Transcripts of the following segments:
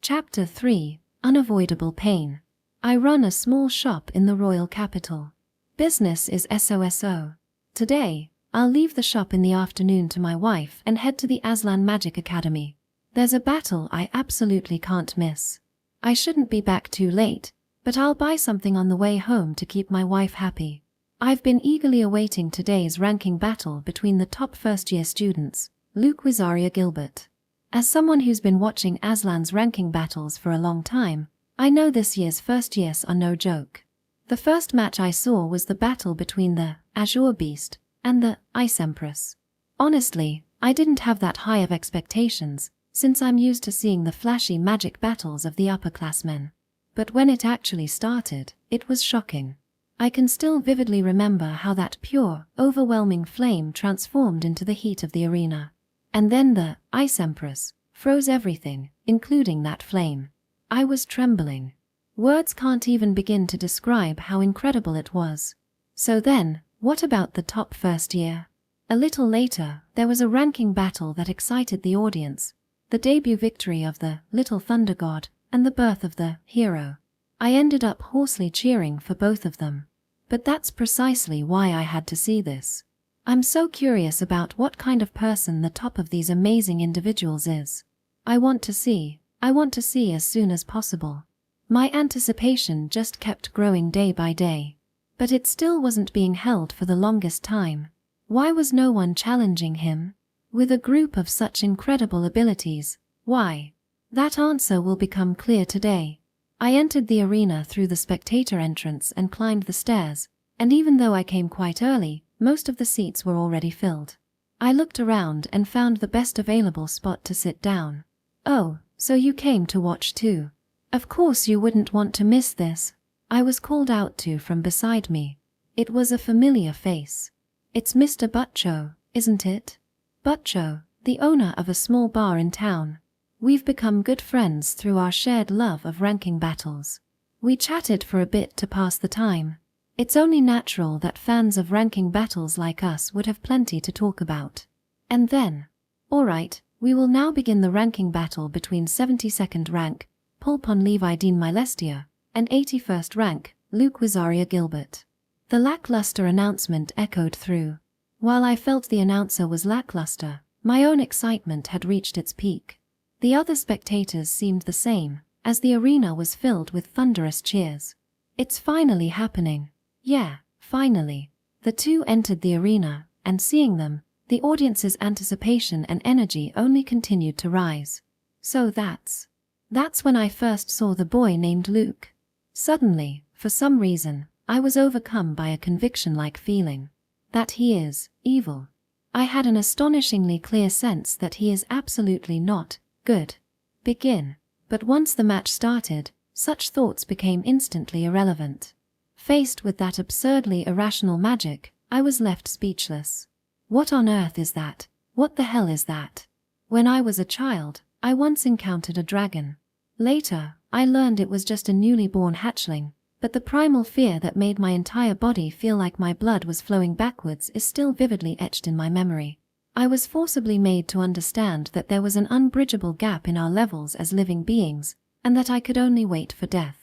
Chapter 3: Unavoidable Pain. I run a small shop in the royal capital. Business is SOSO. Today, I'll leave the shop in the afternoon to my wife and head to the Aslan Magic Academy. There's a battle I absolutely can't miss. I shouldn't be back too late, but I'll buy something on the way home to keep my wife happy. I've been eagerly awaiting today's ranking battle between the top first-year students, Luke Wizaria Gilbert. As someone who's been watching Aslan's ranking battles for a long time, I know this year's first years are no joke. The first match I saw was the battle between the Azure Beast and the Ice Empress. Honestly, I didn't have that high of expectations, since I'm used to seeing the flashy magic battles of the upperclassmen. But when it actually started, it was shocking. I can still vividly remember how that pure, overwhelming flame transformed into the heat of the arena. And then the Ice Empress froze everything, including that flame. I was trembling. Words can't even begin to describe how incredible it was. So then, what about the top first year? A little later, there was a ranking battle that excited the audience. The debut victory of the Little Thunder God and the birth of the hero. I ended up hoarsely cheering for both of them. But that's precisely why I had to see this. I'm so curious about what kind of person the top of these amazing individuals is. I want to see as soon as possible. My anticipation just kept growing day by day. But it still wasn't being held for the longest time. Why was no one challenging him? With a group of such incredible abilities, why? That answer will become clear today. I entered the arena through the spectator entrance and climbed the stairs, and even though I came quite early, most of the seats were already filled. I looked around and found the best available spot to sit down. Oh, so you came to watch too. Of course you wouldn't want to miss this. I was called out to from beside me. It was a familiar face. It's Mr. Butcho, isn't it? Butcho, the owner of a small bar in town. We've become good friends through our shared love of ranking battles. We chatted for a bit to pass the time. It's only natural that fans of ranking battles like us would have plenty to talk about. And then, alright, we will now begin the ranking battle between 72nd rank, Ppon Levi Dean Milestia, and 81st rank, Luke Wizaria Gilbert. The lackluster announcement echoed through. While I felt the announcer was lackluster, my own excitement had reached its peak. The other spectators seemed the same, as the arena was filled with thunderous cheers. It's finally happening. Yeah, finally. The two entered the arena, and seeing them, the audience's anticipation and energy only continued to rise. So that's when I first saw the boy named Luke. Suddenly, for some reason, I was overcome by a conviction-like feeling. That he is evil. I had an astonishingly clear sense that he is absolutely not good. Begin. But once the match started, such thoughts became instantly irrelevant. Faced with that absurdly irrational magic, I was left speechless. What on earth is that? What the hell is that? When I was a child, I once encountered a dragon. Later, I learned it was just a newly born hatchling, but the primal fear that made my entire body feel like my blood was flowing backwards is still vividly etched in my memory. I was forcibly made to understand that there was an unbridgeable gap in our levels as living beings, and that I could only wait for death.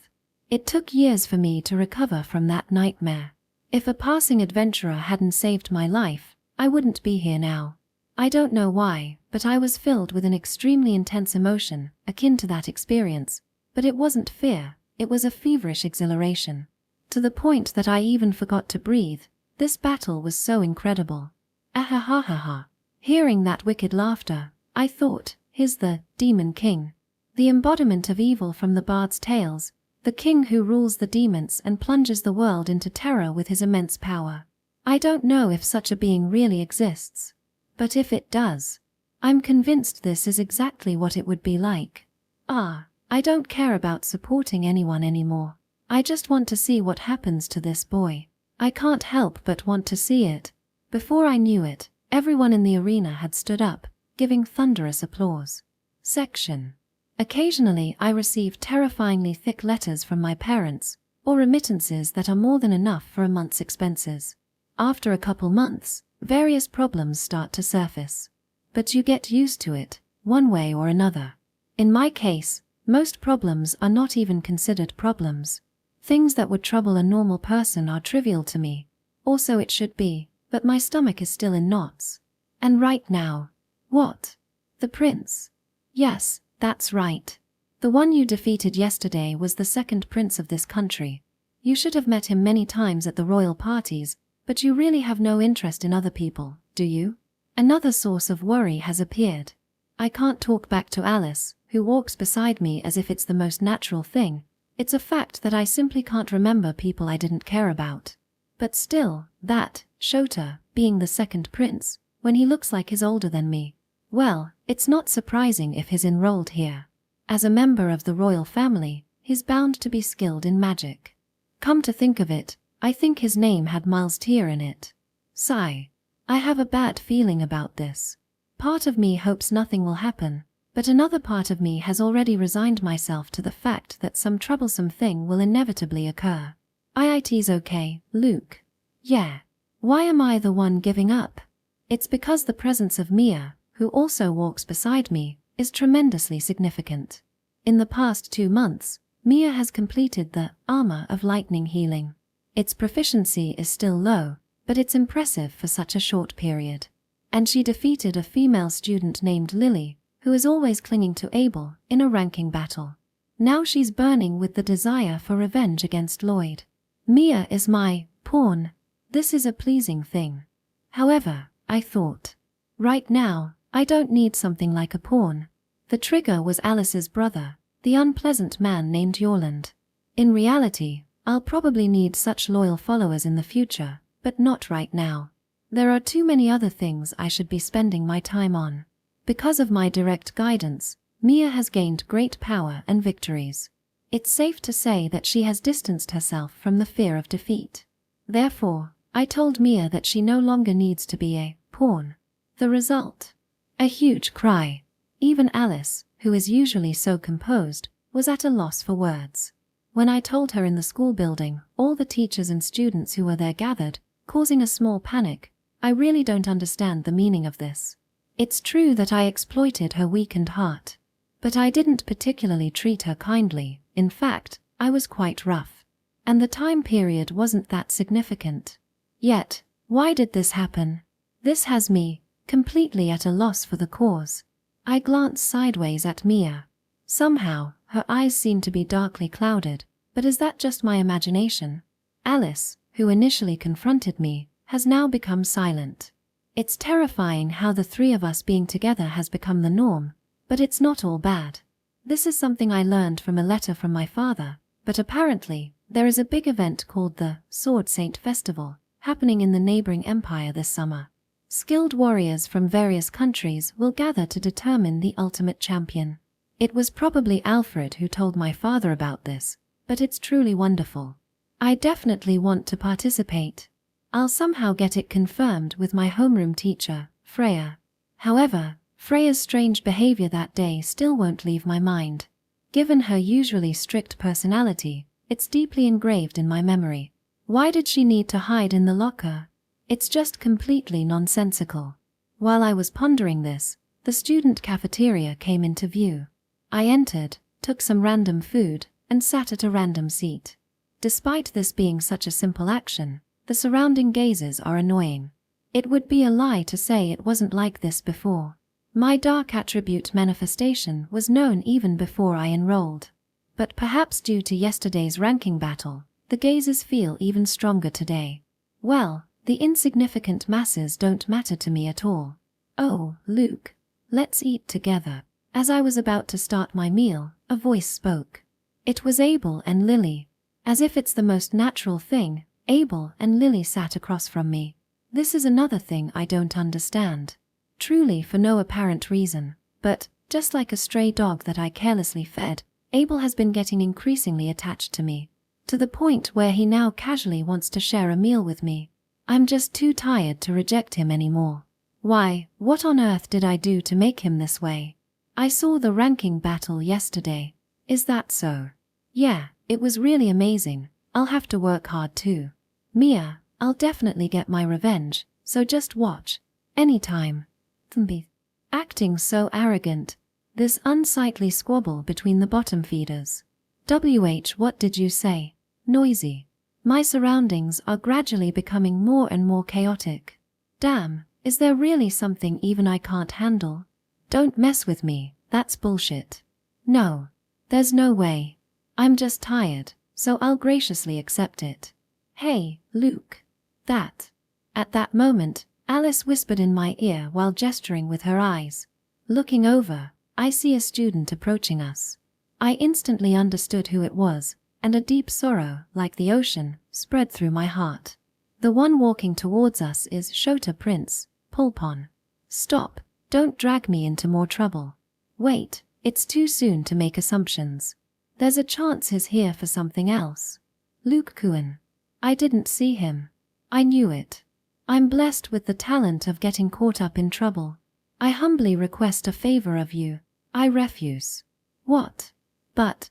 It took years for me to recover from that nightmare. If a passing adventurer hadn't saved my life, I wouldn't be here now. I don't know why, but I was filled with an extremely intense emotion, akin to that experience. But it wasn't fear, it was a feverish exhilaration. To the point that I even forgot to breathe. This battle was so incredible. Ahahaha. Hearing that wicked laughter, I thought, here's the Demon King. The embodiment of evil from the Bard's Tales. The king who rules the demons and plunges the world into terror with his immense power. I don't know if such a being really exists. But if it does, I'm convinced this is exactly what it would be like. I don't care about supporting anyone anymore. I just want to see what happens to this boy. I can't help but want to see it. Before I knew it, everyone in the arena had stood up, giving thunderous applause. Section. Occasionally I received terrifyingly thick letters from my parents, or remittances that are more than enough for a month's expenses. After a couple months, various problems start to surface. But you get used to it, one way or another. In my case, Most problems are not even considered problems. Things that would trouble a normal person are trivial to me. Also it should be, but my stomach is still in knots. And right now. What? The prince? Yes, that's right. The one you defeated yesterday was the second prince of this country. You should have met him many times at the royal parties, but you really have no interest in other people, do you? Another source of worry has appeared. I can't talk back to Alice, who walks beside me as if it's the most natural thing. It's a fact that I simply can't remember people I didn't care about. But still, that, Shota, being the second prince, when he looks like he's older than me. Well, it's not surprising if he's enrolled here. As a member of the royal family, he's bound to be skilled in magic. Come to think of it, I think his name had Miles Tier in it. Sigh. I have a bad feeling about this. Part of me hopes nothing will happen, but another part of me has already resigned myself to the fact that some troublesome thing will inevitably occur. IIT's okay, Luke. Yeah. Why am I the one giving up? It's because the presence of Mia, who also walks beside me, is tremendously significant. In the past 2 months, Mia has completed the Armor of Lightning Healing. Its proficiency is still low, but it's impressive for such a short period. And she defeated a female student named Lily, who is always clinging to Abel, in a ranking battle. Now she's burning with the desire for revenge against Lloyd. Mia is my pawn. This is a pleasing thing. However, I thought, right now, I don't need something like a pawn. The trigger was Alice's brother, the unpleasant man named Yorland. In reality, I'll probably need such loyal followers in the future, but not right now. There are too many other things I should be spending my time on. Because of my direct guidance, Mia has gained great power and victories. It's safe to say that she has distanced herself from the fear of defeat. Therefore, I told Mia that she no longer needs to be a pawn. The result? A huge cry. Even Alice, who is usually so composed, was at a loss for words. When I told her in the school building, all the teachers and students who were there gathered, causing a small panic, I really don't understand the meaning of this. It's true that I exploited her weakened heart. But I didn't particularly treat her kindly. In fact, I was quite rough. And the time period wasn't that significant. Yet, why did this happen? This has me completely at a loss for the cause. I glanced sideways at Mia. Somehow, her eyes seemed to be darkly clouded, but is that just my imagination? Alice, who initially confronted me, has now become silent. It's terrifying how the three of us being together has become the norm, but it's not all bad. This is something I learned from a letter from my father, but apparently, there is a big event called the Sword Saint Festival, happening in the neighboring empire this summer. Skilled warriors from various countries will gather to determine the ultimate champion. It was probably Alfred who told my father about this, but it's truly wonderful. I definitely want to participate. I'll somehow get it confirmed with my homeroom teacher, Freya. However, Freya's strange behavior that day still won't leave my mind. Given her usually strict personality, it's deeply engraved in my memory. Why did she need to hide in the locker? It's just completely nonsensical. While I was pondering this, the student cafeteria came into view. I entered, took some random food, and sat at a random seat. Despite this being such a simple action, the surrounding gazes are annoying. It would be a lie to say it wasn't like this before. My dark attribute manifestation was known even before I enrolled. But perhaps due to yesterday's ranking battle, the gazes feel even stronger today. Well, the insignificant masses don't matter to me at all. Oh, Luke, let's eat together. As I was about to start my meal, a voice spoke. It was Abel and Lily. As if it's the most natural thing, Abel and Lily sat across from me. This is another thing I don't understand. Truly for no apparent reason, but, just like a stray dog that I carelessly fed, Abel has been getting increasingly attached to me, to the point where he now casually wants to share a meal with me. I'm just too tired to reject him anymore. Why, what on earth did I do to make him this way? I saw the ranking battle yesterday. Is that so? Yeah, it was really amazing. I'll have to work hard too. Mia, I'll definitely get my revenge, so just watch. Anytime. Acting so arrogant. this unsightly squabble between the bottom feeders. What did you say? Noisy. My surroundings are gradually becoming more and more chaotic. Damn, is there really something even I can't handle? Don't mess with me, that's bullshit. No. There's no way. I'm just tired, so I'll graciously accept it. Hey, Luke. That. At that moment, Alice whispered in my ear while gesturing with her eyes. Looking over, I see a student approaching us. I instantly understood who it was, and a deep sorrow, like the ocean, spread through my heart. The one walking towards us is Shota Prince, Ppon. Stop, don't drag me into more trouble. Wait, it's too soon to make assumptions. There's a chance he's here for something else. Luke Kuan. I didn't see him. I knew it. I'm blessed with the talent of getting caught up in trouble. I humbly request a favor of you. I refuse. What? But.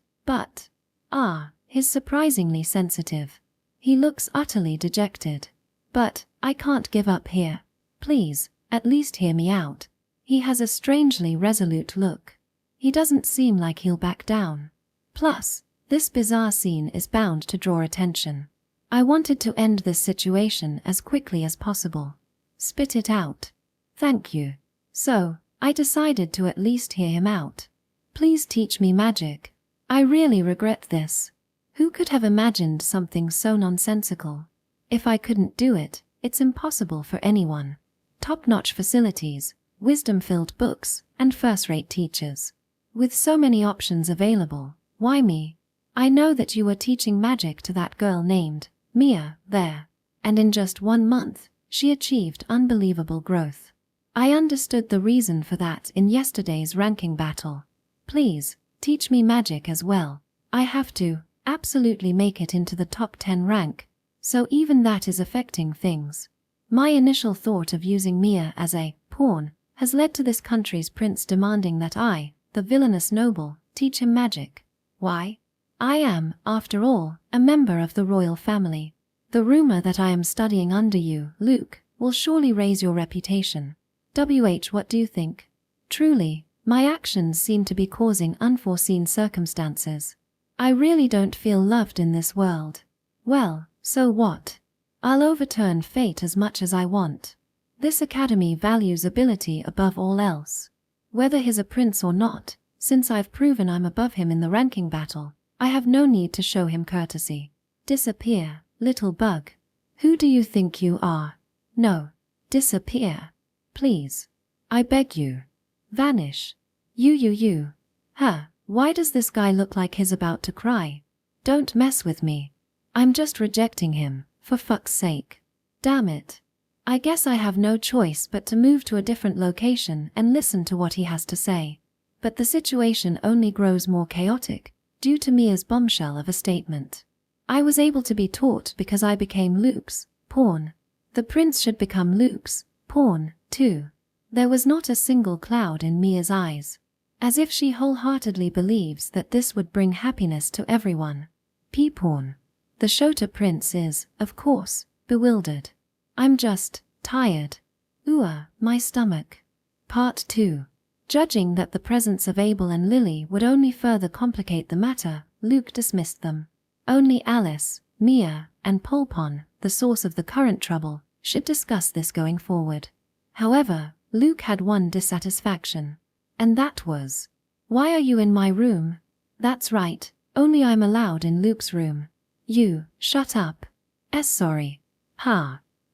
He's surprisingly sensitive. He looks utterly dejected. But, I can't give up here. Please, at least hear me out. He has a strangely resolute look. He doesn't seem like he'll back down. Plus, this bizarre scene is bound to draw attention. I wanted to end this situation as quickly as possible. Spit it out. Thank you. So, I decided to at least hear him out. Please teach me magic. I really regret this. Who could have imagined something so nonsensical? If I couldn't do it, it's impossible for anyone. Top-notch facilities, wisdom-filled books, and first-rate teachers. With so many options available, why me? I know that you were teaching magic to that girl named Mia there, and in just 1 month, she achieved unbelievable growth. I understood the reason for that in yesterday's ranking battle. Please, teach me magic as well. I have to absolutely make it into the top 10 rank, so even that is affecting things. My initial thought of using Mia as a pawn has led to this country's prince demanding that I, the villainous noble, teach him magic. Why? I am, after all, a member of the royal family. The rumor that I am studying under you, Luke, will surely raise your reputation. What do you think? Truly, my actions seem to be causing unforeseen circumstances. I really don't feel loved in this world. Well, so what? I'll overturn fate as much as I want. This academy values ability above all else. Whether he's a prince or not, since I've proven I'm above him in the ranking battle, I have no need to show him courtesy. Disappear, little bug. Who do you think you are? No. Disappear. Please. I beg you. Vanish. You. Why does this guy look like he's about to cry? Don't mess with me. I'm just rejecting him, for fuck's sake. Damn it. I guess I have no choice but to move to a different location and listen to what he has to say. But the situation only grows more chaotic, due to Mia's bombshell of a statement. I was able to be taught because I became Luke's pawn. The prince should become Luke's pawn, too. There was not a single cloud in Mia's eyes, as if she wholeheartedly believes that this would bring happiness to everyone. Ppon. The Shota prince is, of course, bewildered. I'm just tired. My stomach. Part 2. Judging that the presence of Abel and Lily would only further complicate the matter, Luke dismissed them. Only Alice, Mia, and Ppon, the source of the current trouble, should discuss this going forward. However, Luke had one dissatisfaction. And that was, why are you in my room? That's right, only I'm allowed in Luke's room. You, shut up. Sorry.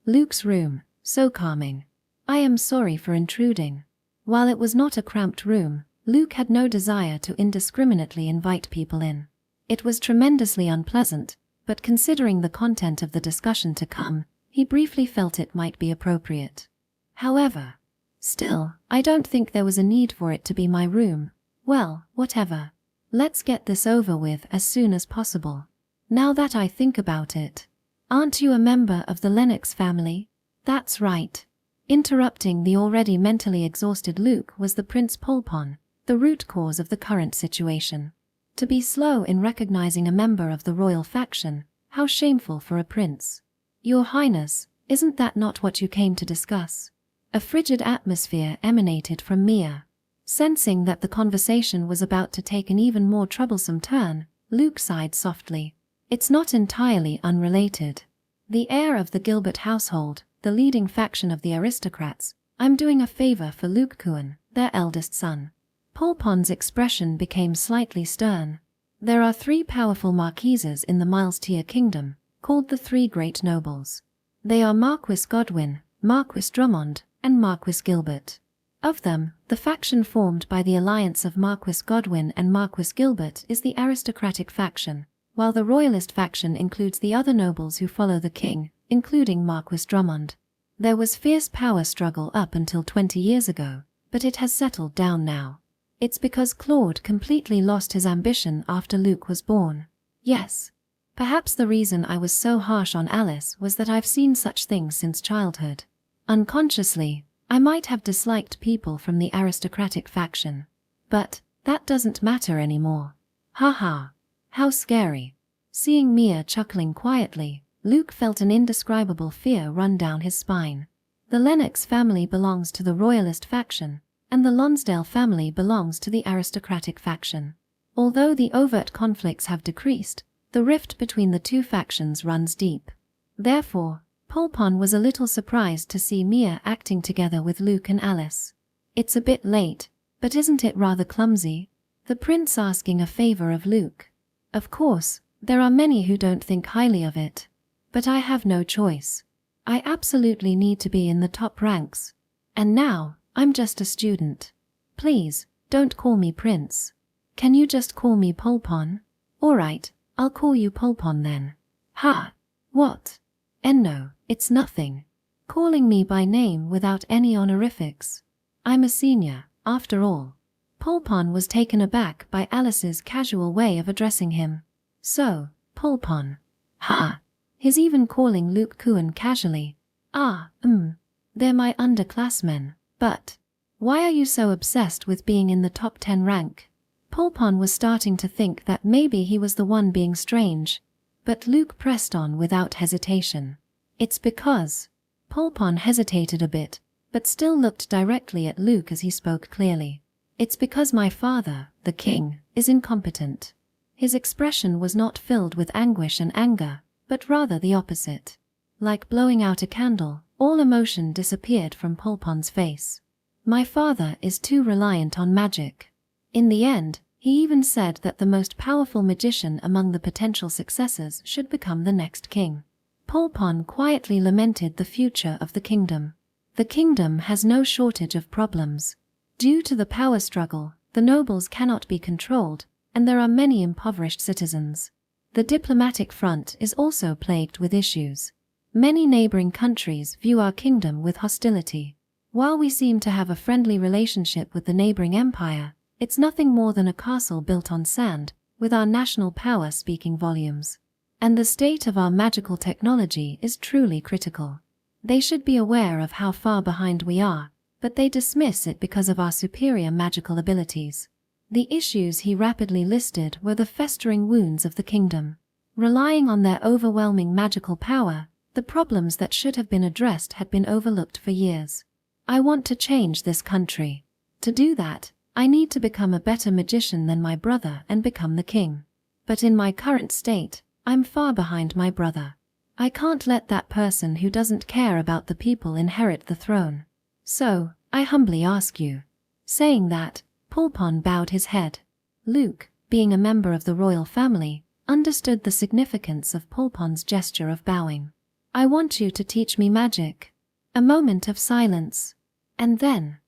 Luke's room, so calming. I am sorry for intruding. While it was not a cramped room, Luke had no desire to indiscriminately invite people in. It was tremendously unpleasant, but considering the content of the discussion to come, he briefly felt it might be appropriate. However, still, I don't think there was a need for it to be my room. Well, whatever. Let's get this over with as soon as possible. Now that I think about it, aren't you a member of the Lennox family? That's right. Interrupting the already mentally exhausted Luke was the Prince Ppon, the root cause of the current situation. To be slow in recognizing a member of the royal faction, how shameful for a prince. Your Highness, isn't that not what you came to discuss? A frigid atmosphere emanated from Mia. Sensing that the conversation was about to take an even more troublesome turn, Luke sighed softly. It's not entirely unrelated. The heir of the Gilbert household, the leading faction of the aristocrats, I'm doing a favor for Luke Ppon, their eldest son. Ppon's expression became slightly stern. There are 3 powerful marquises in the Milestier kingdom, called the 3 Great Nobles. They are Marquis Godwin, Marquis Drummond, and Marquis Gilbert. Of them, the faction formed by the alliance of Marquis Godwin and Marquis Gilbert is the aristocratic faction, while the royalist faction includes the other nobles who follow the king, including Marquis Drummond. There was fierce power struggle up until 20 years ago, but it has settled down now. It's because Claude completely lost his ambition after Luke was born. Yes. Perhaps the reason I was so harsh on Alice was that I've seen such things since childhood. Unconsciously, I might have disliked people from the aristocratic faction. But that doesn't matter anymore. Haha. How scary. Seeing Mia chuckling quietly, Luke felt an indescribable fear run down his spine. The Lennox family belongs to the royalist faction, and the Lonsdale family belongs to the aristocratic faction. Although the overt conflicts have decreased, the rift between the 2 factions runs deep. Therefore, Ppon was a little surprised to see Mia acting together with Luke and Alice. It's a bit late, but isn't it rather clumsy? The prince asking a favor of Luke. Of course, there are many who don't think highly of it. But I have no choice. I absolutely need to be in the top ranks. And now, I'm just a student. Please, don't call me Prince. Can you just call me Ppon? Alright, I'll call you Ppon then. Ha! What? No, it's nothing. Calling me by name without any honorifics. I'm a senior, after all. Ppon was taken aback by Alice's casual way of addressing him. So, Ppon. Ha! He's even calling Luke Ppon casually. They're my underclassmen. But why are you so obsessed with being in the top 10 rank? Ppon was starting to think that maybe he was the one being strange. But Luke pressed on without hesitation. It's because... Ppon hesitated a bit, but still looked directly at Luke as he spoke clearly. It's because my father, the king, is incompetent. His expression was not filled with anguish and anger, but rather the opposite. Like blowing out a candle, all emotion disappeared from Pppon's face. My father is too reliant on magic. In the end, he even said that the most powerful magician among the potential successors should become the next king. Ppon quietly lamented the future of the kingdom. The kingdom has no shortage of problems. Due to the power struggle, the nobles cannot be controlled, and there are many impoverished citizens. The diplomatic front is also plagued with issues. Many neighboring countries view our kingdom with hostility. While we seem to have a friendly relationship with the neighboring empire, it's nothing more than a castle built on sand, with our national power speaking volumes. And the state of our magical technology is truly critical. They should be aware of how far behind we are, but they dismiss it because of our superior magical abilities. The issues he rapidly listed were the festering wounds of the kingdom. Relying on their overwhelming magical power, the problems that should have been addressed had been overlooked for years. I want to change this country. To do that, I need to become a better magician than my brother and become the king. But in my current state, I'm far behind my brother. I can't let that person who doesn't care about the people inherit the throne. So, I humbly ask you. Saying that, Ppon bowed his head. Luke, being a member of the royal family, understood the significance of Pppon's gesture of bowing. I want you to teach me magic. A moment of silence. And then,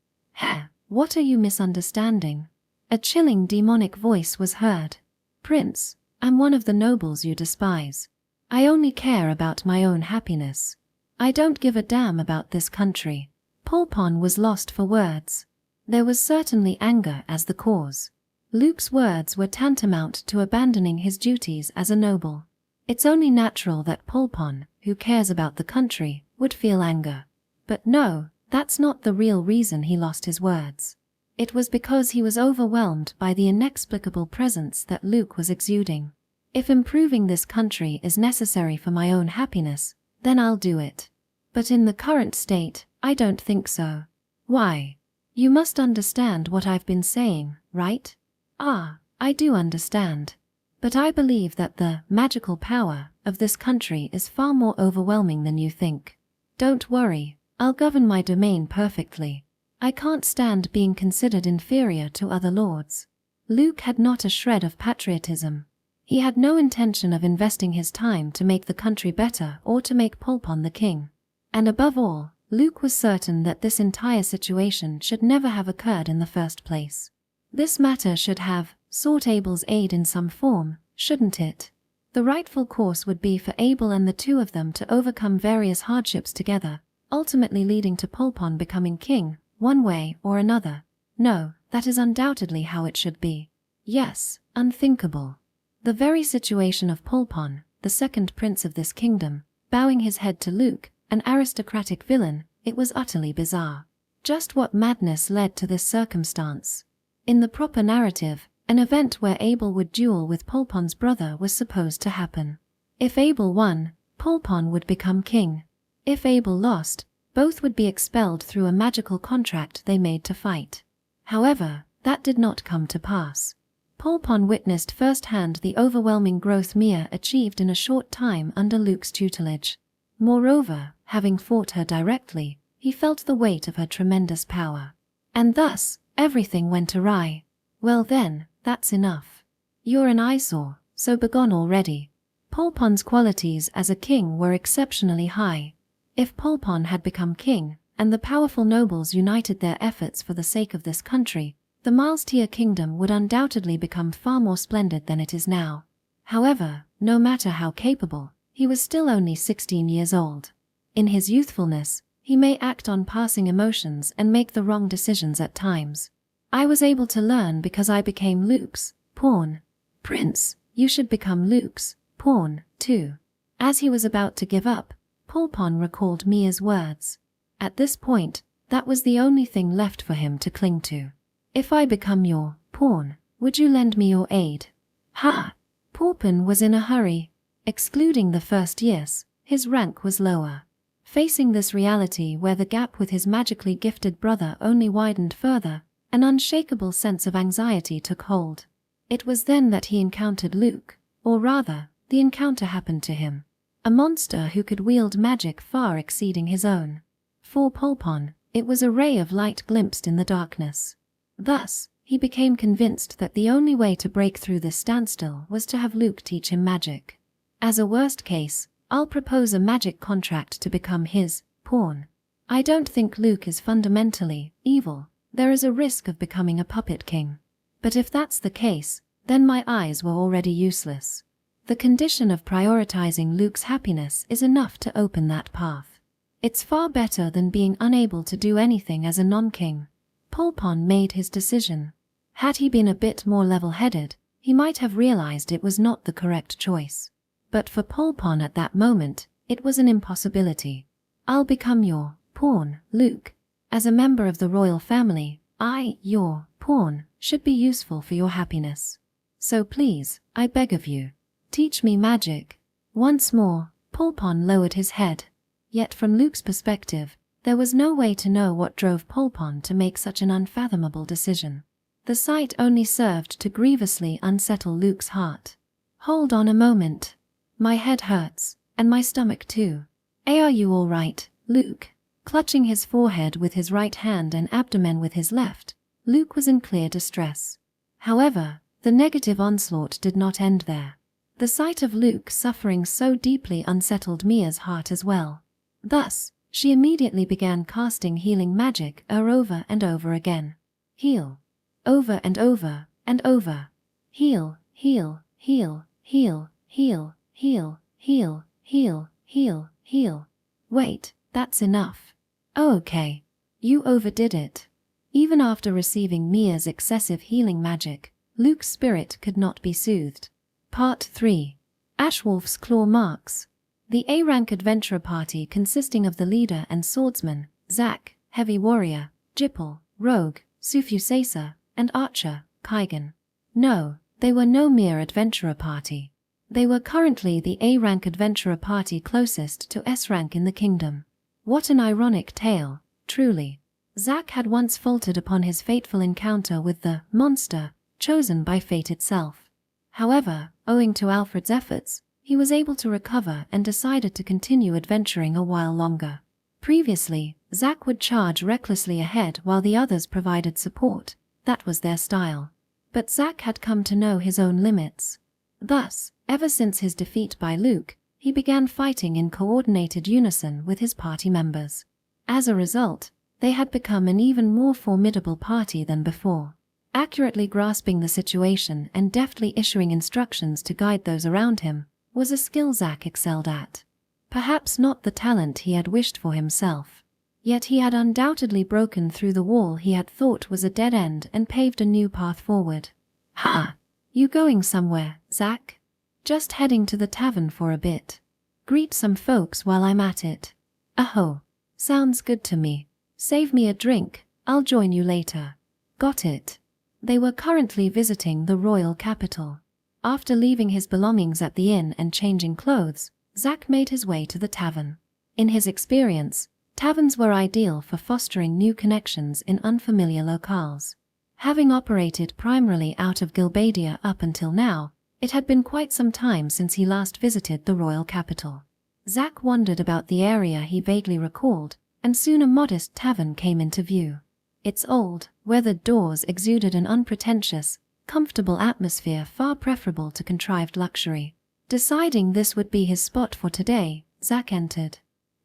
what are you misunderstanding? A chilling demonic voice was heard. Prince, I'm one of the nobles you despise. I only care about my own happiness. I don't give a damn about this country. Ppon was lost for words. There was certainly anger as the cause. Luke's words were tantamount to abandoning his duties as a noble. It's only natural that Ppon, who cares about the country, would feel anger. But no, that's not the real reason he lost his words. It was because he was overwhelmed by the inexplicable presence that Luke was exuding. If improving this country is necessary for my own happiness, then I'll do it. But in the current state, I don't think so. Why? You must understand what I've been saying, right? Ah, I do understand. But I believe that the magical power of this country is far more overwhelming than you think. Don't worry, I'll govern my domain perfectly. I can't stand being considered inferior to other lords. Luke had not a shred of patriotism. He had no intention of investing his time to make the country better or to make Ppon the king. And above all, Luke was certain that this entire situation should never have occurred in the first place. This matter should have sought Abel's aid in some form, shouldn't it? The rightful course would be for Abel and the two of them to overcome various hardships together, ultimately leading to Ppon becoming king, one way or another. No, that is undoubtedly how it should be. Yes, unthinkable. The very situation of Ppon, the second prince of this kingdom, bowing his head to Luke, an aristocratic villain, it was utterly bizarre. Just what madness led to this circumstance? In the proper narrative, an event where Abel would duel with Pppon's brother was supposed to happen. If Abel won, Ppon would become king. If Abel lost, both would be expelled through a magical contract they made to fight. However, that did not come to pass. Ppon witnessed firsthand the overwhelming growth Mia achieved in a short time under Luke's tutelage. Moreover, having fought her directly, he felt the weight of her tremendous power. And thus, everything went awry. Well then, that's enough. You're an eyesore, so begone already. Pppon's qualities as a king were exceptionally high. If Ppon had become king, and the powerful nobles united their efforts for the sake of this country, the Milestia kingdom would undoubtedly become far more splendid than it is now. However, no matter how capable, he was still only 16 years old. In his youthfulness, he may act on passing emotions and make the wrong decisions at times. I was able to learn because I became Luke's pawn. Prince, you should become Luke's pawn, too. As he was about to give up, Ppon recalled Mia's words. At this point, that was the only thing left for him to cling to. If I become your pawn, would you lend me your aid? Ha! Ppon was in a hurry. Excluding the first years, his rank was lower. Facing this reality where the gap with his magically gifted brother only widened further, an unshakable sense of anxiety took hold. It was then that he encountered Luke, or rather, the encounter happened to him. A monster who could wield magic far exceeding his own. For Ppon, it was a ray of light glimpsed in the darkness. Thus, he became convinced that the only way to break through this standstill was to have Luke teach him magic. As a worst case, I'll propose a magic contract to become his pawn. I don't think Luke is fundamentally evil. There is a risk of becoming a puppet king. But if that's the case, then my eyes were already useless. The condition of prioritizing Luke's happiness is enough to open that path. It's far better than being unable to do anything as a non-king. Ppon made his decision. Had he been a bit more level-headed, he might have realized it was not the correct choice. But for Ppon at that moment, it was an impossibility. I'll become your pawn, Luke. As a member of the royal family, I, your pawn, should be useful for your happiness. So please, I beg of you, teach me magic. Once more, Ppon lowered his head. Yet from Luke's perspective, there was no way to know what drove Ppon to make such an unfathomable decision. The sight only served to grievously unsettle Luke's heart. Hold on a moment. My head hurts, and my stomach too. Are you all right, Luke? Clutching his forehead with his right hand and abdomen with his left, Luke was in clear distress. However, the negative onslaught did not end there. The sight of Luke suffering so deeply unsettled Mia's heart as well. Thus, she immediately began casting healing magic over and over again. Heal. Over and over and over. Heal, heal, heal, heal, heal, heal, heal, heal, heal, heal. Wait, that's enough. Oh, okay. You overdid it. Even after receiving Mia's excessive healing magic, Luke's spirit could not be soothed. Part 3. Ashwolf's Claw Marks. The A-rank adventurer party consisting of the leader and swordsman, Zack, heavy warrior, Jippel, rogue, Sufusesa, and archer, Kaigan. No, they were no mere adventurer party. They were currently the A-rank adventurer party closest to S-rank in the kingdom. What an ironic tale, truly. Zack had once faltered upon his fateful encounter with the monster chosen by fate itself. However, owing to Alfred's efforts, he was able to recover and decided to continue adventuring a while longer. Previously, Zack would charge recklessly ahead while the others provided support. That was their style. But Zack had come to know his own limits. Thus, ever since his defeat by Luke, he began fighting in coordinated unison with his party members. As a result, they had become an even more formidable party than before. Accurately grasping the situation and deftly issuing instructions to guide those around him was a skill Zack excelled at. Perhaps not the talent he had wished for himself. Yet he had undoubtedly broken through the wall he had thought was a dead end and paved a new path forward. "Ha! You going somewhere, Zack?" "Just heading to the tavern for a bit. Greet some folks while I'm at it." "Oh, sounds good to me. Save me a drink, I'll join you later." "Got it." They were currently visiting the royal capital. After leaving his belongings at the inn and changing clothes, Zack made his way to the tavern. In his experience, taverns were ideal for fostering new connections in unfamiliar locales. Having operated primarily out of Gilbadia up until now, it had been quite some time since he last visited the royal capital. Zack wondered about the area he vaguely recalled, and soon a modest tavern came into view. Its old, weathered doors exuded an unpretentious, comfortable atmosphere far preferable to contrived luxury. Deciding this would be his spot for today, Zack entered.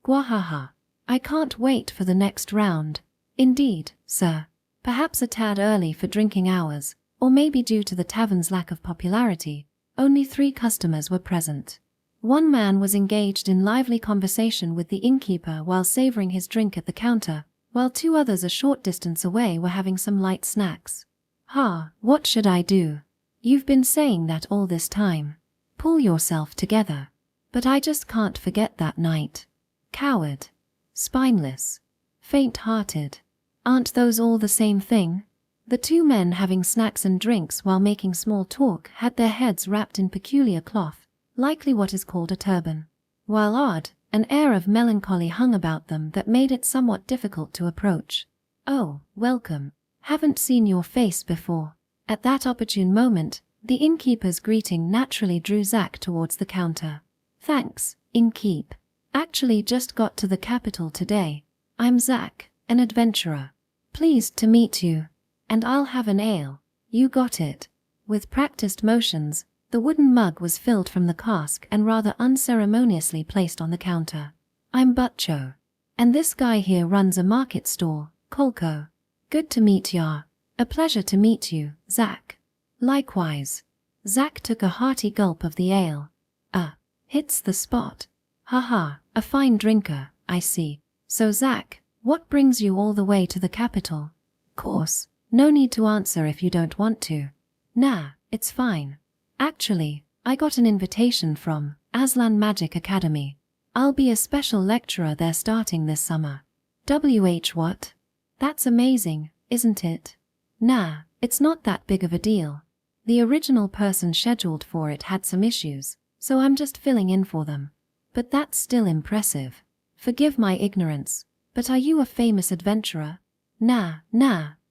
"Gwahaha. I can't wait for the next round." "Indeed, sir. Perhaps a tad early for drinking hours, or maybe due to the tavern's lack of popularity, only 3 customers were present. One man was engaged in lively conversation with the innkeeper while savoring his drink at the counter, while 2 others a short distance away were having some light snacks. What should I do? You've been saying that all this time. Pull yourself together." "But I just can't forget that night." "Coward. Spineless. Faint-hearted. Aren't those all the same thing?" The 2 men having snacks and drinks while making small talk had their heads wrapped in peculiar cloth, likely what is called a turban. While odd, an air of melancholy hung about them that made it somewhat difficult to approach. "Oh, welcome. Haven't seen your face before." At that opportune moment, the innkeeper's greeting naturally drew Zack towards the counter. "Thanks, innkeep. Actually just got to the capital today. I'm Zack, an adventurer. Pleased to meet you. And I'll have an ale." "You got it." With practiced motions, the wooden mug was filled from the cask and rather unceremoniously placed on the counter. "I'm Butcho. And this guy here runs a market store, Kolko. Good to meet ya." "A pleasure to meet you, Zack." "Likewise." Zack took a hearty gulp of the ale. Hits the spot. "Haha, a fine drinker, I see. So Zack, what brings you all the way to the capital?" "Course, no need to answer if you don't want to." "Nah, it's fine. Actually, I got an invitation from Aslan Magic Academy. I'll be a special lecturer there starting this summer." What? That's amazing, isn't it?" "Nah, it's not that big of a deal. The original person scheduled for it had some issues, so I'm just filling in for them. But that's still impressive. Forgive my ignorance, but are you a famous adventurer?" Nah,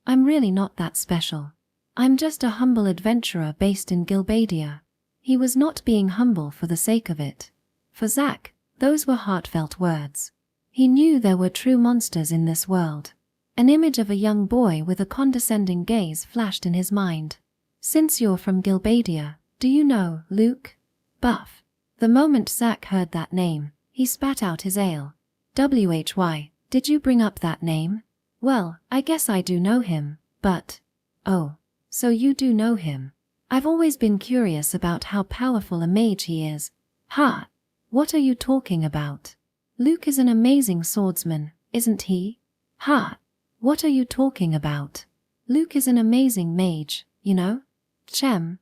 I'm really not that special. I'm just a humble adventurer based in Gilbadia." He was not being humble for the sake of it. For Zack, those were heartfelt words. He knew there were true monsters in this world. An image of a young boy with a condescending gaze flashed in his mind. "Since you're from Gilbadia, do you know Luke?" Buff. The moment Zack heard that name, he spat out his ale. "Why, did you bring up that name?" "Well, I guess I do know him, but..." "Oh, so you do know him. I've always been curious about how powerful a mage he is." "Ha! What are you talking about? Luke is an amazing swordsman, isn't he?" "Ha! What are you talking about? Luke is an amazing mage, you know?" Chem.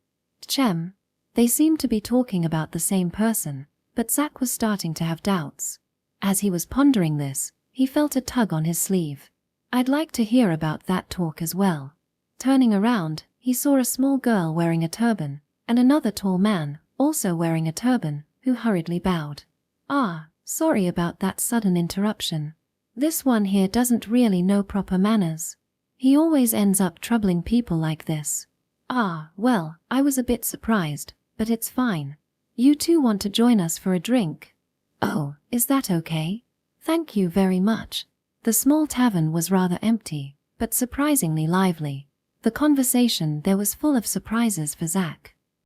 They seemed to be talking about the same person, but Zack was starting to have doubts. As he was pondering this, he felt a tug on his sleeve. "I'd like to hear about that talk as well." Turning around, he saw a small girl wearing a turban, and another tall man, also wearing a turban, who hurriedly bowed. "Sorry about that sudden interruption." This one here doesn't really know proper manners. He always ends up troubling people like this. Ah, well, I was a bit surprised, but it's fine. You two want to join us for a drink? Oh, is that okay? Thank you very much. The small tavern was rather empty, but surprisingly lively. The conversation there was full of surprises for Zack.